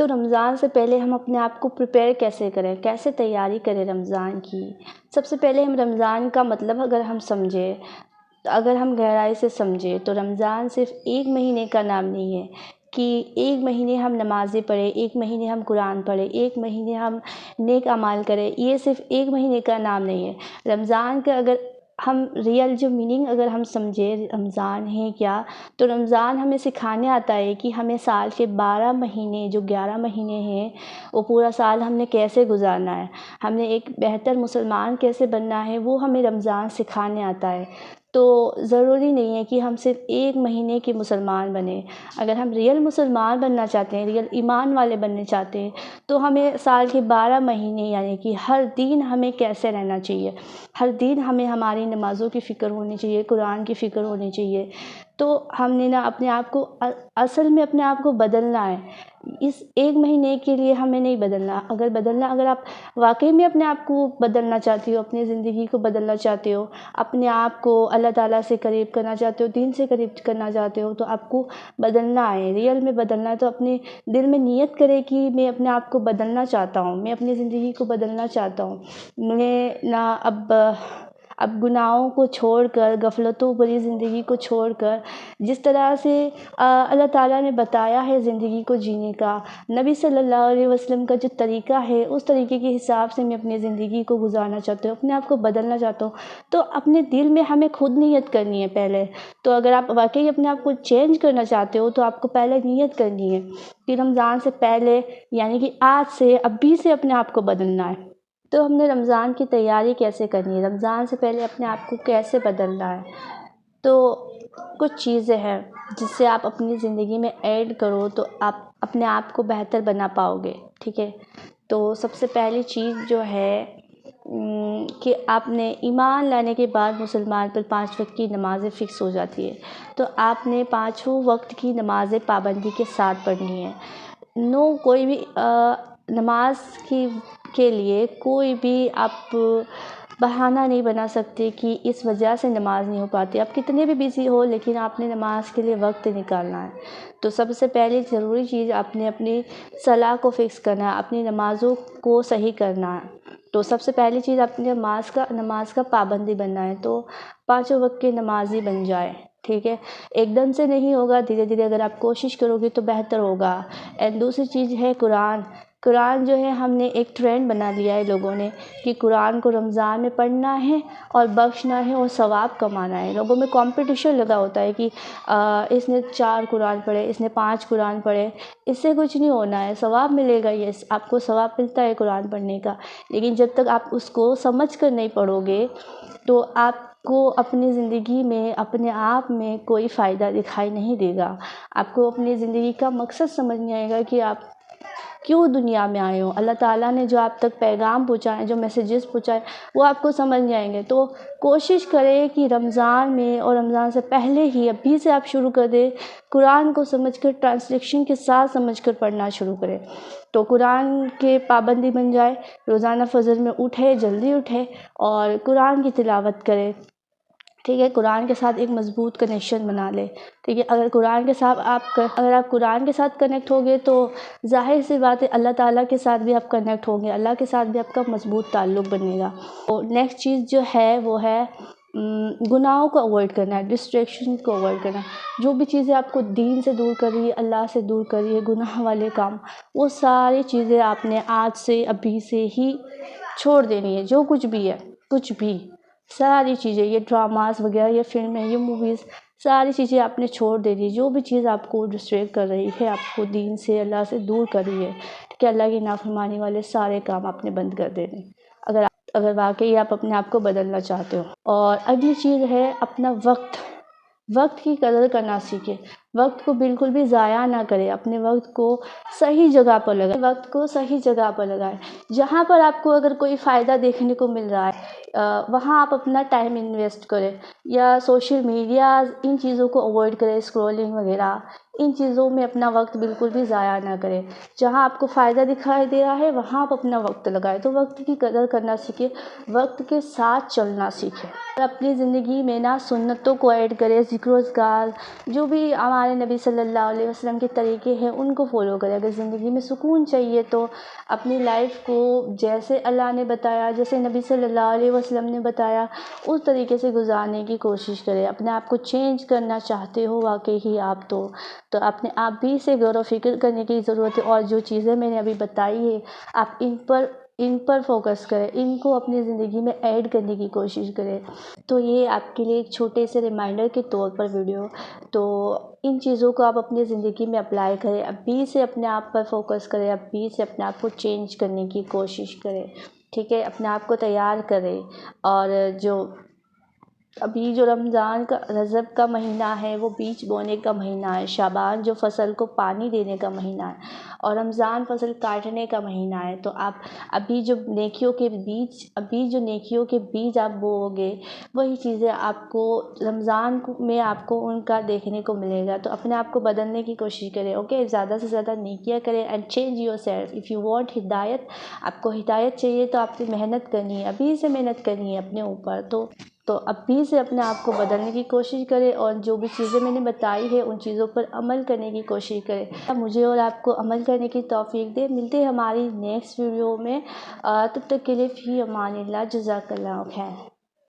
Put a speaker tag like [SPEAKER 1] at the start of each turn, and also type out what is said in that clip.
[SPEAKER 1] تو رمضان سے پہلے ہم اپنے آپ کو پریپیئر کیسے کریں، کیسے تیاری کریں رمضان کی؟ سب سے پہلے ہم رمضان کا مطلب اگر ہم سمجھیں، اگر ہم گہرائی سے سمجھیں تو رمضان صرف ایک مہینے کا نام نہیں ہے کہ ایک مہینے ہم نمازیں پڑھیں، ایک مہینے ہم قرآن پڑھیں، ایک مہینے ہم نیک اعمال کریں، یہ صرف ایک مہینے کا نام نہیں ہے۔ رمضان کا اگر ہم ریئل جو میننگ اگر ہم سمجھیں رمضان ہے کیا، تو رمضان ہمیں سکھانے آتا ہے کہ ہمیں سال کے 12 مہینے جو 11 مہینے ہیں وہ پورا سال ہم نے کیسے گزارنا ہے، ہم نے ایک بہتر مسلمان کیسے بننا ہے، وہ ہمیں رمضان سکھانے آتا ہے۔ تو ضروری نہیں ہے کہ ہم صرف ایک مہینے کے مسلمان بنیں، اگر ہم ریئل مسلمان بننا چاہتے ہیں، ریئل ایمان والے بننا چاہتے ہیں، تو ہمیں سال کے 12 مہینے یعنی کہ ہر دن ہمیں کیسے رہنا چاہیے، ہر دن ہمیں ہماری نمازوں کی فکر ہونی چاہیے، قرآن کی فکر ہونی چاہیے۔ تو ہم نے نا اپنے آپ کو اصل میں اپنے آپ کو بدلنا ہے، اس ایک مہینے کے لیے ہمیں نہیں بدلنا۔ اگر آپ واقعی میں اپنے آپ کو بدلنا چاہتے ہو، اپنی زندگی کو بدلنا چاہتے ہو، اپنے آپ کو اللہ تعالیٰ سے قریب کرنا چاہتے ہو، دین سے قریب کرنا چاہتے ہو، تو آپ کو بدلنا ہے، ریئل میں بدلنا ہے۔ تو اپنے دل میں نیت کرے کہ میں اپنے آپ کو بدلنا چاہتا ہوں، میں اپنی زندگی کو بدلنا چاہتا ہوں، میں نہ اب گناہوں کو چھوڑ کر، غفلتوں بھری زندگی کو چھوڑ کر، جس طرح سے اللہ تعالیٰ نے بتایا ہے زندگی کو جینے کا، نبی صلی اللہ علیہ وسلم کا جو طریقہ ہے، اس طریقے کے حساب سے میں اپنی زندگی کو گزارنا چاہتی ہوں، اپنے آپ کو بدلنا چاہتا ہوں۔ تو اپنے دل میں ہمیں خود نیت کرنی ہے پہلے۔ تو اگر آپ واقعی اپنے آپ کو چینج کرنا چاہتے ہو تو آپ کو پہلے نیت کرنی ہے کہ رمضان سے پہلے یعنی کہ آج سے، ابھی سے اپنے آپ کو بدلنا ہے۔ تو ہم نے رمضان کی تیاری کیسے کرنی ہے، رمضان سے پہلے اپنے آپ کو کیسے بدلنا ہے؟ تو کچھ چیزیں ہیں جس سے آپ اپنی زندگی میں ایڈ کرو تو آپ اپنے آپ کو بہتر بنا پاؤ گے، ٹھیک ہے؟ تو سب سے پہلی چیز جو ہے کہ آپ نے ایمان لانے کے بعد مسلمان پر 5 وقت کی نمازیں فکس ہو جاتی ہے، تو آپ نے 5 وقت کی نمازیں پابندی کے ساتھ پڑھنی ہے۔ کوئی بھی نماز کے لیے کوئی بھی آپ بہانہ نہیں بنا سکتے کہ اس وجہ سے نماز نہیں ہو پاتی۔ آپ کتنے بھی بیزی ہو لیکن آپ نے نماز کے لیے وقت نکالنا ہے۔ تو سب سے پہلی ضروری چیز آپ نے اپنی صلاح کو فکس کرنا ہے، اپنی نمازوں کو صحیح کرنا ہے۔ تو سب سے پہلی چیز اپنے نماز کا پابندی بننا ہے، تو 5 وقت کی نمازی بن جائے، ٹھیک ہے؟ ایک دم سے نہیں ہوگا، دھیرے دھیرے اگر آپ کوشش کرو گے تو بہتر ہوگا۔ اینڈ دوسری چیز ہے قرآن جو ہے ہم نے ایک ٹرینڈ بنا لیا ہے لوگوں نے کہ قرآن کو رمضان میں پڑھنا ہے اور بخشنا ہے اور ثواب کمانا ہے۔ لوگوں میں کمپٹیشن لگا ہوتا ہے کہ اس نے 4 قرآن پڑھے، اس نے 5 قرآن پڑھے، اس سے کچھ نہیں ہونا ہے، ثواب ملے گا، یہ آپ کو ثواب ملتا ہے قرآن پڑھنے کا، لیکن جب تک آپ اس کو سمجھ کر نہیں پڑھو گے تو آپ کو اپنی زندگی میں اپنے آپ میں کوئی فائدہ دکھائی نہیں دے گا۔ آپ کو اپنی زندگی کا مقصد سمجھ نہیں آئے گا کہ آپ کیوں دنیا میں آئے ہو، اللہ تعالیٰ نے جو آپ تک پیغام پہنچائے، جو میسیجز پہنچائے، وہ آپ کو سمجھ نہیں آئیں گے۔ تو کوشش کریں کہ رمضان میں اور رمضان سے پہلے ہی ابھی سے آپ شروع کر دیں، قرآن کو سمجھ کر ٹرانسلیشن کے ساتھ سمجھ کر پڑھنا شروع کریں۔ تو قرآن کے پابندی بن جائے، روزانہ فجر میں اٹھے، جلدی اٹھے اور قرآن کی تلاوت کرے، ٹھیک ہے؟ قرآن کے ساتھ ایک مضبوط کنیکشن بنا لے، ٹھیک ہے؟ اگر آپ قرآن کے ساتھ کنیکٹ ہوگے تو ظاہر سی بات ہے اللہ تعالیٰ کے ساتھ بھی آپ کنیکٹ ہوں گے، اللہ کے ساتھ بھی آپ کا مضبوط تعلق بنے گا۔ تو نیکسٹ چیز جو ہے وہ ہے گناہوں کو اوائڈ کرنا ہے، ڈسٹریکشن کو اوائڈ کرنا ہے۔ جو بھی چیزیں آپ کو دین سے دور کر رہی ہے، اللہ سے دور کر رہی ہے، گناہ والے کام، وہ ساری چیزیں آپ نے آج سے، ابھی سے ہی چھوڑ دینی ہے۔ جو کچھ بھی ہے، کچھ بھی، ساری چیزیں، یہ ڈراماز وغیرہ، یہ فلمیں، یہ موویز، ساری چیزیں آپ نے چھوڑ دینی ہے۔ جو بھی چیز آپ کو ڈسٹریکٹ کر رہی ہے، آپ کو دین سے، اللہ سے دور کر رہی ہے، کہ اللہ کی نافرمانی والے سارے کام آپ نے بند کر دینے، اگر واقعی آپ اپنے آپ کو بدلنا چاہتے ہو۔ اور اگلی چیز ہے اپنا وقت کی قدر کرنا سیکھیں، وقت کو بالکل بھی ضائع نہ کریں، اپنے وقت کو صحیح جگہ پر لگائیں، جہاں پر آپ کو اگر کوئی فائدہ دیکھنے کو مل رہا ہے وہاں آپ اپنا ٹائم انویسٹ کریں، یا سوشل میڈیا ان چیزوں کو اوائڈ کریں، اسکرولنگ وغیرہ، ان چیزوں میں اپنا وقت بالکل بھی ضائع نہ کریں۔ جہاں آپ کو فائدہ دکھائی دے رہا ہے وہاں آپ اپنا وقت لگائیں، تو وقت کی قدر کرنا سیکھیں، وقت کے ساتھ چلنا سیکھیں اور اپنی زندگی میں نا سنتوں کو ایڈ کریں، ذکر و اذکار جو بھی ہمارے نبی صلی اللہ علیہ وسلم کے طریقے ہیں ان کو فالو کریں۔ اگر زندگی میں سکون چاہیے تو اپنی لائف کو جیسے اللہ نے بتایا، جیسے نبی صلی اللہ علیہ وسلم نے بتایا اس طریقے سے گزارنے کی کوشش کریں۔ اپنے آپ کو چینج کرنا چاہتے ہو واقعی ہی آپ تو اپنے آپ بھی سے غور و فکر کرنے کی ضرورت ہے، اور جو چیزیں میں نے ابھی بتائی ہے آپ ان پر فوکس کریں، ان کو اپنی زندگی میں ایڈ کرنے کی کوشش کریں۔ تو یہ آپ کے لیے ایک چھوٹے سے ریمائنڈر کے طور پر ویڈیو، تو ان چیزوں کو آپ اپنی زندگی میں اپلائی کریں، ابھی سے اپنے آپ پر فوکس کریں، ابھی سے اپنے آپ کو چینج کرنے کی کوشش کریں، ٹھیک ہے، اپنے آپ کو تیار کریں۔ اور جو ابھی جو رمضان کا رجب کا مہینہ ہے وہ بیج بونے کا مہینہ ہے، شعبان جو فصل کو پانی دینے کا مہینہ ہے، اور رمضان فصل کاٹنے کا مہینہ ہے۔ تو آپ ابھی جو نیکیوں کے بیج آپ بوؤ گے وہی چیزیں آپ کو رمضان میں آپ کو ان کا دیکھنے کو ملے گا۔ تو اپنے آپ کو بدلنے کی کوشش کریں، اوکے، زیادہ سے زیادہ نیکیاں کریں and change your self if you want ہدایت۔ آپ کو ہدایت چاہیے تو آپ کو محنت کرنی ہے، ابھی سے محنت کرنی ہے اپنے اوپر، تو ابھی سے اپنے آپ کو بدلنے کی کوشش کریں، اور جو بھی چیزیں میں نے بتائی ہے ان چیزوں پر عمل کرنے کی کوشش کریں۔ مجھے اور آپ کو عمل کرنے کی توفیق دے۔ ملتے ہیں ہماری نیکسٹ ویڈیو میں، تب تک کے لیے فی امان اللہ، جزاک اللہ خیر۔